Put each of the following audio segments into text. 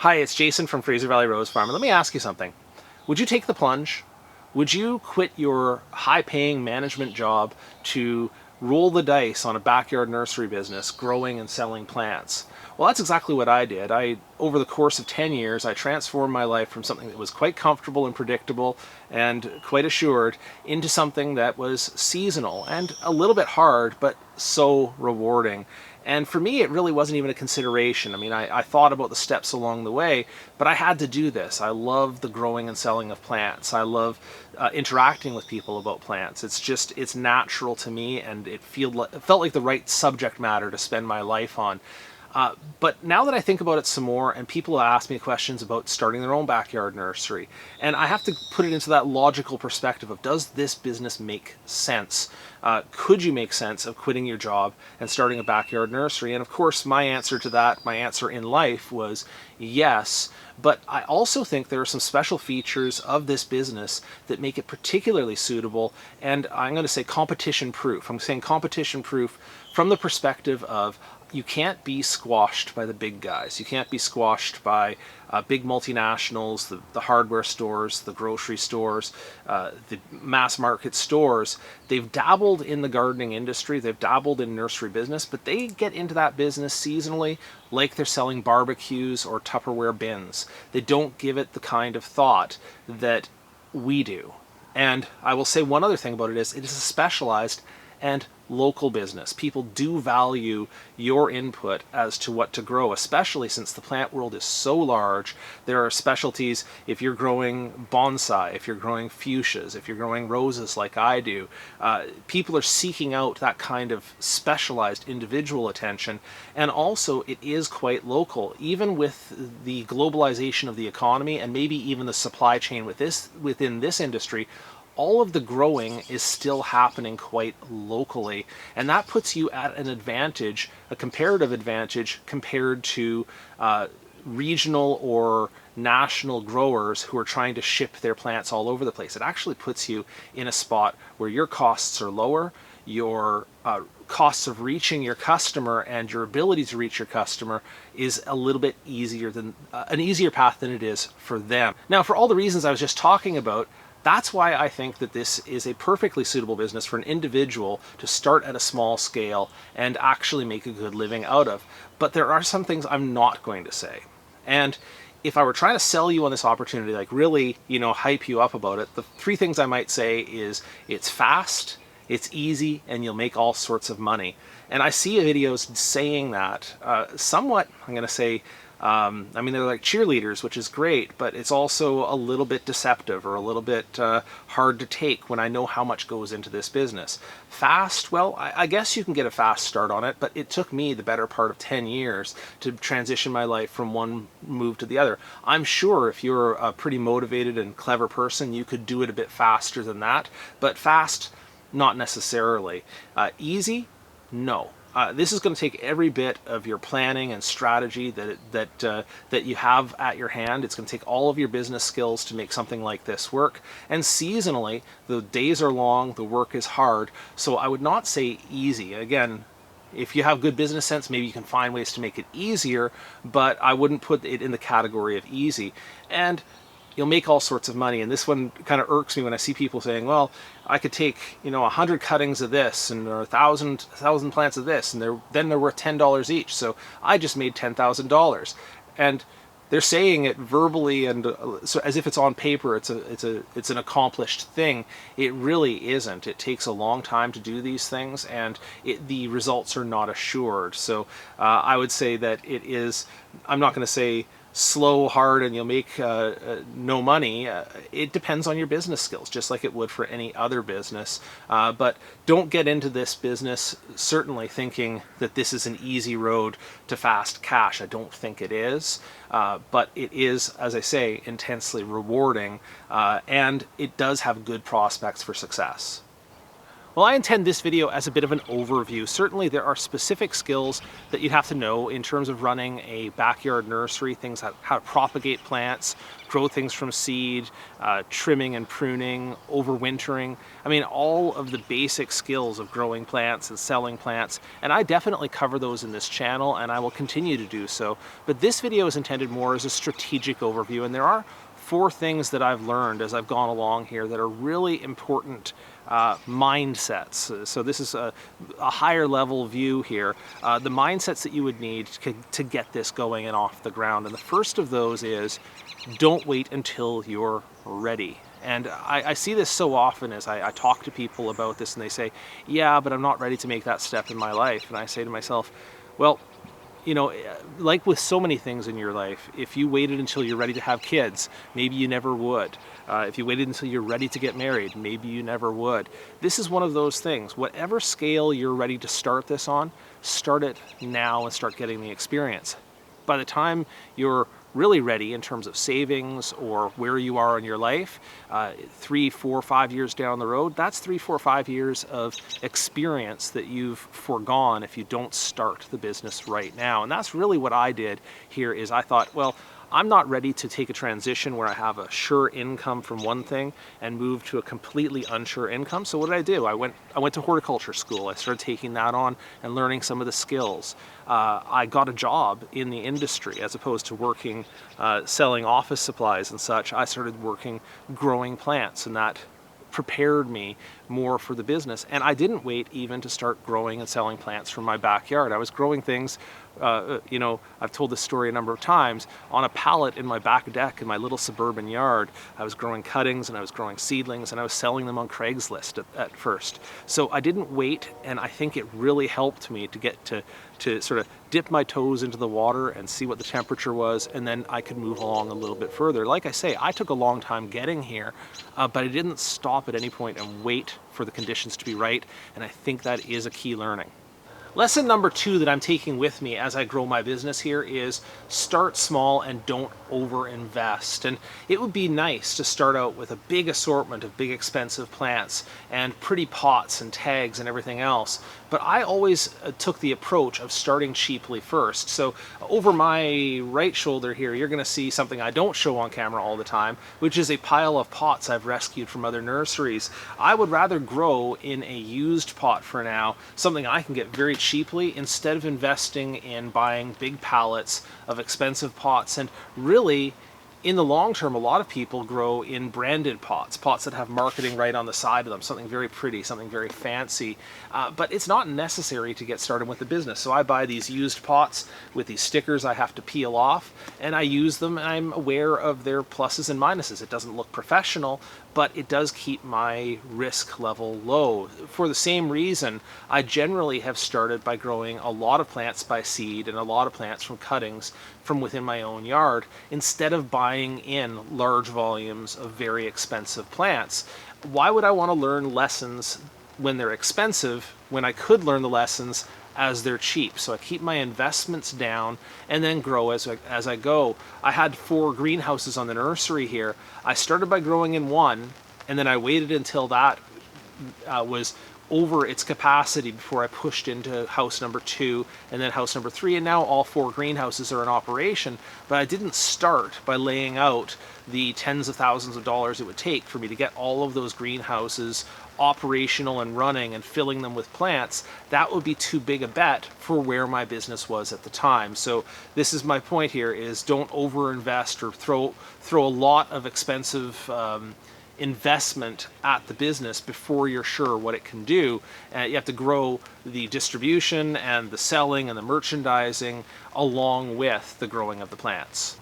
Hi, it's Jason from Fraser Valley Rose Farm, and let me ask you something. Would you take the plunge? Would you quit your high-paying management job to roll the dice on a backyard nursery business, growing and selling plants? Well, that's exactly what I did. Over the course of 10 years, I transformed my life from something that was quite comfortable and predictable and quite assured into something that was seasonal and a little bit hard, but so rewarding. And for me, it really wasn't even a consideration. I mean, I thought about the steps along the way, but I had to do this. I love the growing and selling of plants. I love interacting with people about plants. It's natural to me, and it felt like the right subject matter to spend my life on. But now that I think about it some more, and people ask me questions about starting their own backyard nursery, and I have to put it into that logical perspective of, does this business make sense? Could you make sense of quitting your job and starting a backyard nursery? And of course, my answer to that, my answer in life was yes. But I also think there are some special features of this business that make it particularly suitable, and I'm going to say competition proof. I'm saying competition proof from the perspective of, you can't be squashed by the big guys. You can't be squashed by big multinationals, the hardware stores, the grocery stores, the mass market stores. They've dabbled in the gardening industry, they've dabbled in nursery business, but they get into that business seasonally like they're selling barbecues or Tupperware bins. They don't give it the kind of thought that we do. And I will say one other thing about it is a specialized and local business. People do value your input as to what to grow, especially since the plant world is so large. There are specialties. If you're growing bonsai, if you're growing fuchsias, if you're growing roses like I do, people are seeking out that kind of specialized individual attention. And also, it is quite local. Even with the globalization of the economy and maybe even the supply chain within this industry, all of the growing is still happening quite locally, and that puts you at an advantage, a comparative advantage, compared to regional or national growers who are trying to ship their plants all over the place. It actually puts you in a spot where your costs are lower, your costs of reaching your customer and your ability to reach your customer is a little bit easier than an easier path than it is for them. Now, for all the reasons I was just talking about, that's why I think that this is a perfectly suitable business for an individual to start at a small scale and actually make a good living out of. But there are some things I'm not going to say. And if I were trying to sell you on this opportunity, like really, hype you up about it, the three things I might say is it's fast, it's easy, and you'll make all sorts of money. And I see videos saying that somewhat, I'm going to say, they're like cheerleaders, which is great, but it's also a little bit deceptive or a little bit hard to take when I know how much goes into this business. Fast, well, I guess you can get a fast start on it, but it took me the better part of 10 years to transition my life from one move to the other. I'm sure if you're a pretty motivated and clever person, you could do it a bit faster than that, but fast, not necessarily. Easy? No. This is going to take every bit of your planning and strategy that you have at your hand. It's going to take all of your business skills to make something like this work. And seasonally, the days are long, the work is hard. So I would not say easy. Again, if you have good business sense, maybe you can find ways to make it easier, but I wouldn't put it in the category of easy. And you'll make all sorts of money. And this one kind of irks me when I see people saying, well, I could take 100 cuttings of this and or 1,000 plants of this, and then they're worth $10 each, so I just made $10,000. And they're saying it verbally and so as if it's on paper, it's an accomplished thing. It really isn't. It takes a long time to do these things, and the results are not assured. So I would say that it is, I'm not going to say slow, hard, and you'll make no money. It depends on your business skills, just like it would for any other business. But don't get into this business certainly thinking that this is an easy road to fast cash. I don't think it is. But it is, as I say, intensely rewarding, and it does have good prospects for success. Well, I intend this video as a bit of an overview. Certainly there are specific skills that you'd have to know in terms of running a backyard nursery, things like how to propagate plants, grow things from seed, trimming and pruning, overwintering. I mean, all of the basic skills of growing plants and selling plants, and I definitely cover those in this channel, and I will continue to do so. But this video is intended more as a strategic overview, and there are 4 things that I've learned as I've gone along here that are really important mindsets. So this is a higher level view here. The mindsets that you would need to get this going and off the ground. And the first of those is, don't wait until you're ready. And I see this so often as I talk to people about this, and they say, yeah, but I'm not ready to make that step in my life. And I say to myself, well, you know, like with so many things in your life, if you waited until you're ready to have kids, maybe you never would. If you waited until you're ready to get married, maybe you never would. This is one of those things. Whatever scale you're ready to start this on, start it now and start getting the experience. By the time you're really ready in terms of savings or where you are in your life, 3, 4, 5 years down the road, that's 3, 4, 5 years of experience that you've foregone if you don't start the business right now. And that's really what I did here. Is I thought, well, I'm not ready to take a transition where I have a sure income from one thing and move to a completely unsure income. So what did I do? I went to horticulture school. I started taking that on and learning some of the skills. I got a job in the industry as opposed to working selling office supplies and such. I started working growing plants, and that prepared me more for the business. And I didn't wait even to start growing and selling plants from my backyard. I was growing things, you know, I've told this story a number of times, on a pallet in my back deck in my little suburban yard. I was growing cuttings and I was growing seedlings, and I was selling them on Craigslist at first. So I didn't wait, and I think it really helped me to get to sort of dip my toes into the water and see what the temperature was, and then I could move along a little bit further. Like I say, I took a long time getting here, but I didn't stop at any point and wait for the conditions to be right, and I think that is a key learning. Lesson number 2 that I'm taking with me as I grow my business here is start small and don't over-invest. And it would be nice to start out with a big assortment of big expensive plants and pretty pots and tags and everything else. But I always took the approach of starting cheaply first. So over my right shoulder here, you're going to see something I don't show on camera all the time, which is a pile of pots I've rescued from other nurseries. I would rather grow in a used pot for now, something I can get very cheaply, instead of investing in buying big pallets of expensive pots. And really, in the long term, a lot of people grow in branded pots that have marketing right on the side of them, something very pretty, something very fancy, but it's not necessary to get started with the business. So I buy these used pots with these stickers I have to peel off, and I use them, and I'm aware of their pluses and minuses. It doesn't look professional, but it does keep my risk level low. For the same reason, I generally have started by growing a lot of plants by seed and a lot of plants from cuttings from within my own yard, instead of buying in large volumes of very expensive plants. Why would I want to learn lessons when they're expensive when I could learn the lessons as they're cheap? So I keep my investments down and then grow as I go. I had 4 greenhouses on the nursery here. I started by growing in one, and then I waited until that was over its capacity before I pushed into house number 2 and then house number 3, and now all 4 greenhouses are in operation. But I didn't start by laying out the tens of thousands of dollars it would take for me to get all of those greenhouses operational and running and filling them with plants. That would be too big a bet for where my business was at the time. So this is my point here, is don't overinvest or throw a lot of expensive investment at the business before you're sure what it can do. You have to grow the distribution and the selling and the merchandising along with the growing of the plants.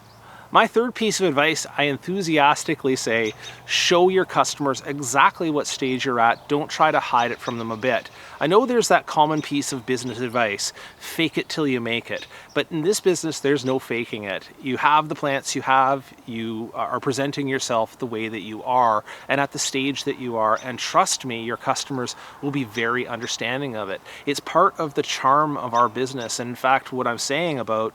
My third piece of advice, I enthusiastically say, show your customers exactly what stage you're at. Don't try to hide it from them a bit. I know there's that common piece of business advice, fake it till you make it. But in this business, there's no faking it. You have the plants you have, you are presenting yourself the way that you are and at the stage that you are, and trust me, your customers will be very understanding of it. It's part of the charm of our business. And in fact, what I'm saying about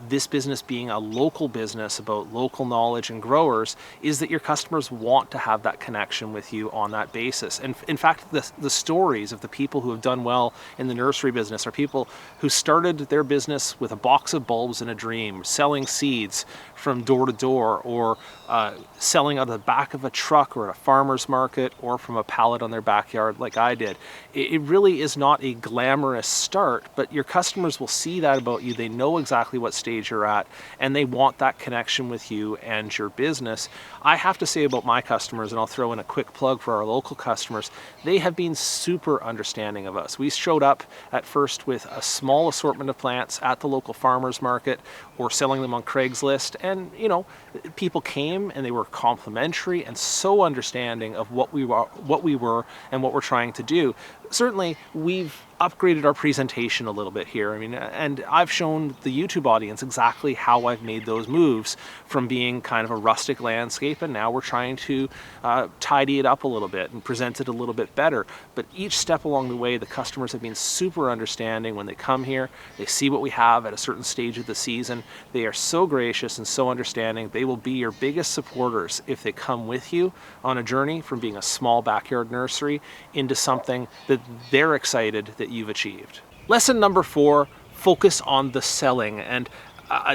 this business being a local business business, about local knowledge and growers, is that your customers want to have that connection with you on that basis. And in fact, the stories of the people who have done well in the nursery business are people who started their business with a box of bulbs and a dream, selling seeds from door to door, or selling out of the back of a truck or at a farmer's market, or from a pallet on their backyard like I did. It really is not a glamorous start, but your customers will see that about you. They know exactly what stage you're at, and they want that connection with you and your business. I have to say about my customers, and I'll throw in a quick plug for our local customers, they have been super understanding of us. We showed up at first with a small assortment of plants at the local farmer's market, or selling them on Craigslist, and people came and they were complimentary and so understanding of what we were and what we're trying to do. Certainly, we've upgraded our presentation a little bit here. And I've shown the YouTube audience exactly how I've made those moves from being kind of a rustic landscape, and now we're trying to tidy it up a little bit and present it a little bit better. But each step along the way, the customers have been super understanding. When they come here, they see what we have at a certain stage of the season. They are so gracious and so understanding. They will be your biggest supporters if they come with you on a journey from being a small backyard nursery into something that they're excited that you've achieved. Lesson number 4, focus on the selling. And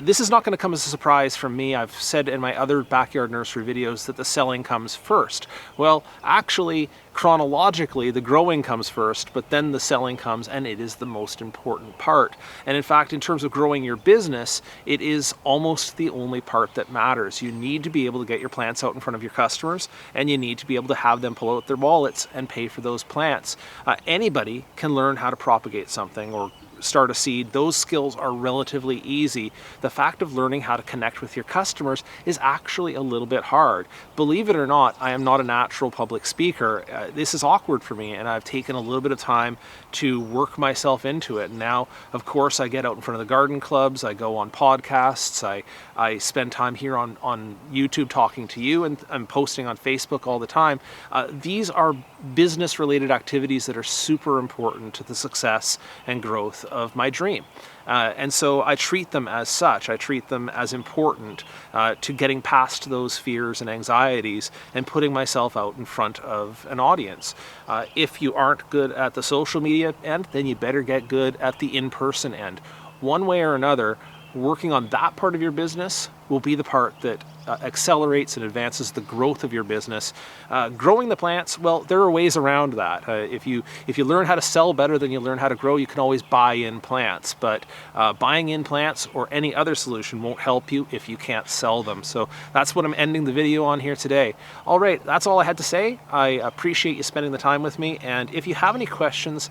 this is not going to come as a surprise from me. I've said in my other backyard nursery videos that the selling comes first. Well, actually, chronologically, the growing comes first, but then the selling comes, and it is the most important part. And in fact, in terms of growing your business, it is almost the only part that matters. You need to be able to get your plants out in front of your customers, and you need to be able to have them pull out their wallets and pay for those plants. Anybody can learn how to propagate something or start a seed. Those skills are relatively easy. The fact of learning how to connect with your customers is actually a little bit hard. Believe it or not, I am not a natural public speaker. This is awkward for me, and I've taken a little bit of time to work myself into it. Now, of course, I get out in front of the garden clubs, I go on podcasts, I spend time here on YouTube talking to you, and I'm posting on Facebook all the time. These are business-related activities that are super important to the success and growth of my dream. And so I treat them as such. I treat them as important to getting past those fears and anxieties and putting myself out in front of an audience. If you aren't good at the social media end, then you better get good at the in-person end. One way or another, working on that part of your business will be the part that accelerates and advances the growth of your business. Growing the plants, well, there are ways around that. If you learn how to sell better than you learn how to grow, you can always buy in plants. But buying in plants or any other solution won't help you if you can't sell them. So that's what I'm ending the video on here today. All right, that's all I had to say. I appreciate you spending the time with me. And if you have any questions,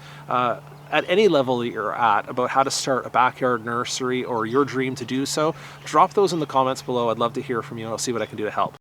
at any level that you're at about how to start a backyard nursery or your dream to do so, drop those in the comments below. I'd love to hear from you, and I'll see what I can do to help.